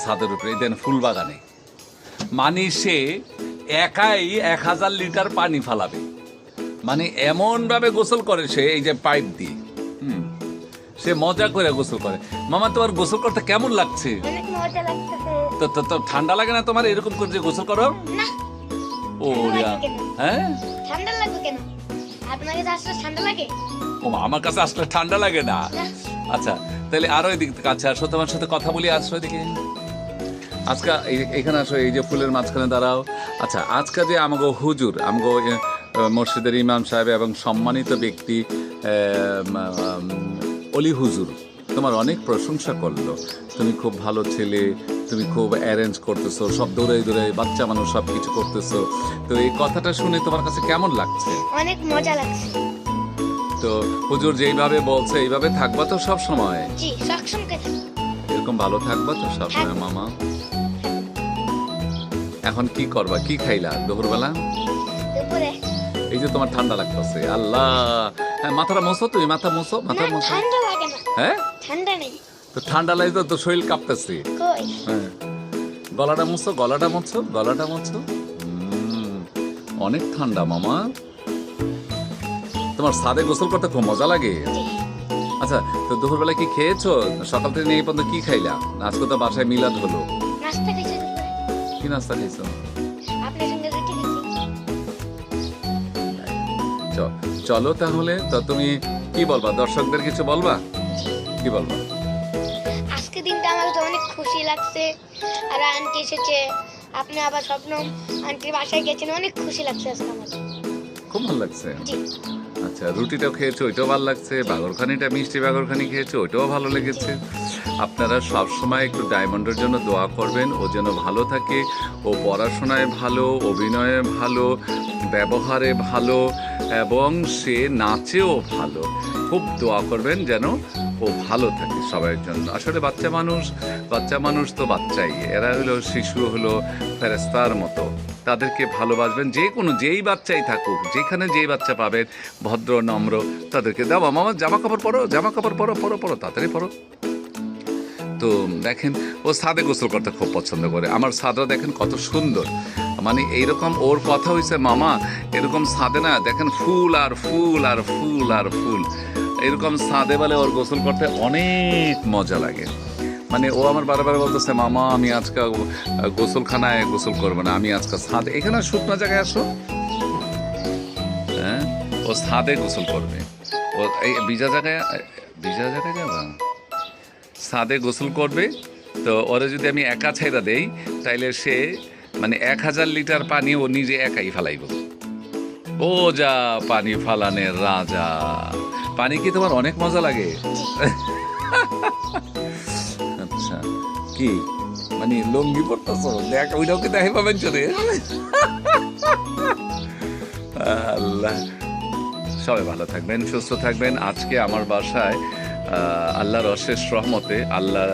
ছাদের উপরে দেন ফুল বাগানে, মানে সে একাই 1000 লিটার পানি ফালাবে, মানে এমন ভাবে গোসল করে সে, এই যে পাইপ দিয়ে সে মজা করে গোসল করে। মামা তোমার গোসল করতে কেমন লাগছে? অনেক মজা লাগতেছে। তো ঠান্ডা লাগে না তোমার এরকম করে যে গোসল করো? না। ও হ্যাঁ, ঠান্ডা লাগবে কেন? আপনার কাছে আসলে ঠান্ডা লাগে? ও আমার কাছে আসলে ঠান্ডা লাগে না। আচ্ছা তাহলে আরো এদিক কাছে আসো, তোমার সাথে কথা বলি, আসো এদিকে। আজকে এখানে আসো, এই যে ফুলের মাঝখানে দাঁড়াও। আচ্ছা আজকে যে আমাগো হুজুর, আমাগো মসজিদের ইমাম সাহেব এবং সম্মানিত ব্যক্তি অলি হুজুর তোমার অনেক প্রশংসা করলো। তুমি খুব ভালো ছেলে, তুমি খুব অ্যারেঞ্জ করতেছো, সব দৌড়ে দৌড়ে বাচ্চা মানুষ সব কিছু করতেছো। তো এই কথাটা শুনে তোমার কাছে কেমন লাগছে? অনেক মজা লাগছে। তো হুজুর যেইভাবে বলছে এইভাবে থাকবা তো সব সময়? জি, সবসময় এরকম ভালো থাকবা তো সব সময় মামা? এখন কি করবা, কি খাইলা দুপুরবেলা? দুপুরে এই যে তোমার ঠান্ডা লাগতেছে, আল্লাহ। হ্যাঁ মাথাটা মোছো, তুমি মাথা মোছো, মাথা মোছো। ঠান্ডা লাগে না। হ্যাঁ ঠান্ডা নেই তো ঠান্ডা লাগে তো শরীর কাঁপতেছে। কই? হ্যাঁ গলাটা মোছো, গলাটা মোছো, গলাটা মোছো। অনেক ঠান্ডা মামা। তোমার ছাদে গোসল করতে খুব মজা লাগে। জি। আচ্ছা তো দুপুরবেলা কি খেয়েছো? সকাল থেকে এই পর্যন্ত কি খাইলা? আজকে তো বাসায় মিলাদ হলো। নাস্তা খাইছি দুপুরে। কি নাস্তা খাইছো? আপনার সঙ্গে রুটি খাইছি। চলো তাহলে, তো তুমি কি বলবা, দর্শকদের কিছু বলবা? কি বলবা? আজকে দিনটা আমার তো অনেক খুশি লাগছে। আর আন্টি এসেছে, আপনি আবার স্বপ্ন আন্টির বাসায় গেছেন, অনেক খুশি লাগছে আজকে আমার। খুব ভালো লাগছে। জি। আচ্ছা রুটিটাও খেয়েছো, ওইটাও ভালো লাগছে। বাগরখানিটা, মিষ্টি বাগরখানি খেয়েছো, ওইটাও ভালো লেগেছে। আপনারা সবসময় একটু ডায়মন্ডের জন্য দোয়া করবেন, ও যেন ভালো থাকে, ও পড়াশোনায় ভালো, অভিনয়ে ভালো, ব্যবহারে ভালো এবং সে নাচেও ভালো। খুব দোয়া করবেন যেন ও ভালো থাকে সবার জন্য। আসলে বাচ্চা মানুষ তো বাচ্চাই, এরা হলো শিশু, হলো ফেরেশতার মতো। তাদেরকে ভালোবাসবেন, যেই বাচ্চাই থাকুক, যেখানে যেই বাচ্চা পাবেন ভদ্র নম্র, তাদেরকে দাও মামা জামা কাপড় পরো, তাড়াতাড়ি পরো। তো দেখেন ও ছাদে গোসল করতে খুব পছন্দ করে। আমার ছাদরা দেখেন কত সুন্দর, মানে এইরকম ওর কথা হয়েছে মামা এরকম ছাদে না দেখেন ফুল আর ফুল আর ফুল আর ফুল, এরকম ছাদে বলে ওর গোসল করতে অনেক মজা লাগে। মানে ও আমার বারবার বলতেছে মামা আমি আজকে গোসলখানায় গোসল করবো না, আমি আজকে ছাদে, এখানে শুকনো জায়গায় আসো। হ্যাঁ ও ছাদে গোসল করবে, ও এই ভিজা জায়গায় যাবা, ছাদে গোসল করবে। তো ওরা যদি আমি একা ছাইরা দেই তাইলে সে মানে 1000 লিটার পানি ও নিজে একাই ফালাইব। ও যা পানি ফালানের রাজা। পানি কি তোমার অনেক মজা লাগে? আচ্ছা কি মানে লঙ্গি পড়তেছো, দেখ ওইটাও কি দেখে পাবেন চলে। আল্লাহ সবাই ভালো থাকবেন, সুস্থ থাকবেন। আজকে আমার বাসায় আল্লাহর অশেষ রহমতে, আল্লাহ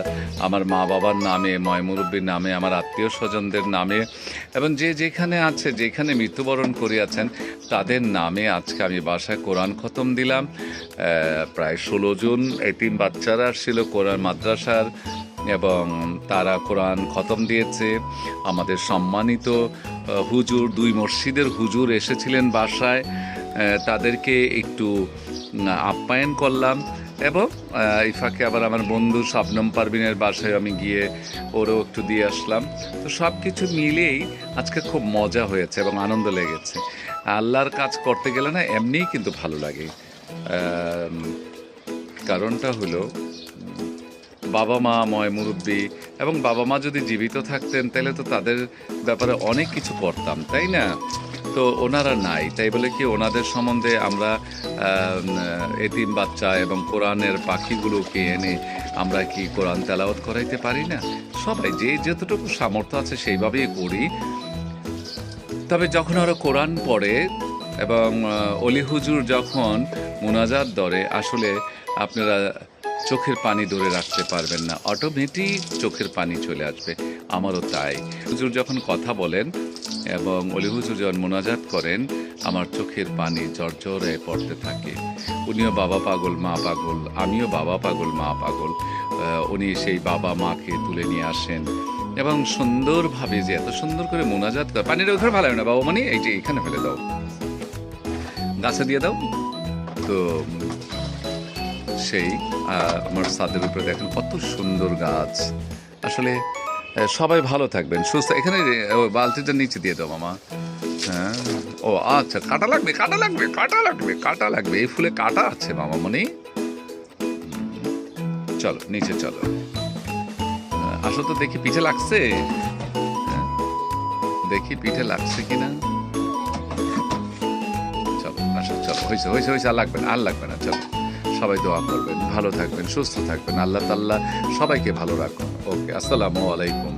আমার মা বাবার নামে, ময়মুরব্বীর নামে, আমার আত্মীয় স্বজনদের নামে এবং যে যেখানে আছে, যেখানে মৃত্যুবরণ করিয়াছেন তাদের নামে আজকে আমি বাসায় কোরআন খতম দিলাম। প্রায় 16 জন এতিম বাচ্চারা আসছিল কোরআন মাদ্রাসার এবং তারা কোরআন খতম দিয়েছে। আমাদের সম্মানিত হুজুর, 2 মসজিদের হুজুর এসেছিলেন বাসায়, তাদেরকে একটু আপ্যায়ন করলাম এবং এই ফাঁকে আবার আমার বন্ধু শবনম পারভিনের বাসায় আমি গিয়ে ওরও একটু দিয়ে আসলাম। তো সব কিছু মিলেই আজকে খুব মজা হয়েছে এবং আনন্দ লেগেছে। আল্লাহর কাজ করতে গেলে না এমনিই কিন্তু ভালো লাগে। কারণটা হলো বাবা মা, মুরব্বি এবং বাবা মা যদি জীবিত থাকতেন তাহলে তো তাদের ব্যাপারে অনেক কিছু করতাম, তাই না? তো ওনারা নাই, তাই বলে কি ওনাদের সম্বন্ধে আমরা এতিম বাচ্চা এবং কোরআনের পাখিগুলোকে এনে আমরা কি কোরআন তেলাওয়াত করাইতে পারি না? সবাই যে যতটুকু সামর্থ্য আছে সেইভাবেই করি। তবে যখন ওরা কোরআন পড়ে এবং অলি হুজুর যখন মুনাজাত ধরে, আসলে আপনারা চোখের পানি ধরে রাখতে পারবেন না, অটোমেটিক চোখের পানি চলে আসবে। আমারও তাই। হুজুর যখন কথা বলেন এবং অলি হুজুর যখন মোনাজাত করেন, আমার চোখের পানি জর্জরে পড়তে থাকে। উনিও বাবা পাগল মা পাগল, আমিও বাবা পাগল মা পাগল। উনি সেই বাবা মাকে তুলে নিয়ে আসেন এবং সুন্দরভাবে যে এত সুন্দর করে মোনাজাত করে। পানির ওখানে ফেলায় না বাবা, মানে এই যে এখানে ফেলে দাও, গাছে দিয়ে দাও। তো সেই আমার ছাদের উপরে দেখেন কত সুন্দর গাছ। আসলে সবাই ভালো থাকবেন, সুস্থ। এখানে বালতিটা নিচে দিয়ে দাও মামা। হ্যাঁ, ও আচ্ছা, কাটা লাগবে, কাটা লাগবে, কাটা লাগবে, কাটা লাগবে, এই ফুলে কাটা আছে মামা মনি। চলো নিচে চলো, আসো তো দেখি পিঠে লাগছে। হ্যাঁ, দেখি পিঠে লাগছে কিনা। চলো আসো, চলো, হয়েছে হয়েছে হয়েছে, আর লাগবে না, আর লাগবে না। চলো, সবাই দোয়া করবেন, ভালো থাকবেন, সুস্থ থাকবেন, আল্লাহ তাআলা সবাইকে ভালো রাখুন। ওকে, আসসালামু আলাইকুম।